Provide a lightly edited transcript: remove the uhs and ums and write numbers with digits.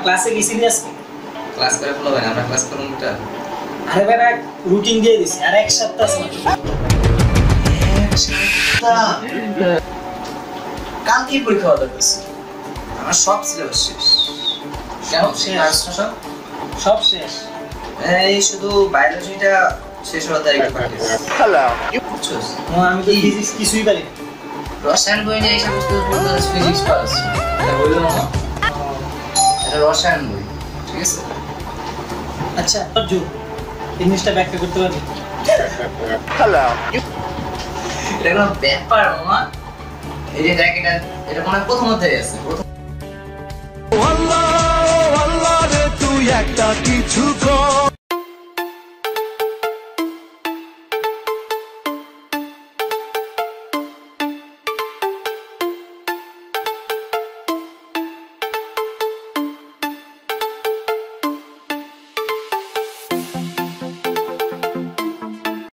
ক্লাসে গেছিলি আজকে? ক্লাস করে ফলো হয় না, আমরা ক্লাস করুন এটা। আরে বেটা রুটিন দিয়ে দিছি, আর এক সপ্তাহ আছে না। কালকে পরীক্ষা হতে গেছে, আমার সব সিলেবাস শেষ। কেমন শেষ? সব সব শেষ। এই শুধু বায়োলজিটা শেষ হওয়ার তারিখ বাকি আছে। বুঝছস? আমি তো ফিজিক্স কিছুই পারি না। রসায়ন বই নিয়ে এসে বুঝতে ফিজিক্স পাস, এটা বললো না, এটা রসায়ন বই, ঠিক আছে? আচ্ছা অর্জুন, এই জিনিসটা ব্যাখ্যা করতে পারবি? এটা কোনো ব্যাপার মামা? এই যে দেখ, এটা মনে হয় প্রথম অধ্যায়ে আছে। প্রথম আল্লাহ আল্লাহ রে তুই একটা কিছু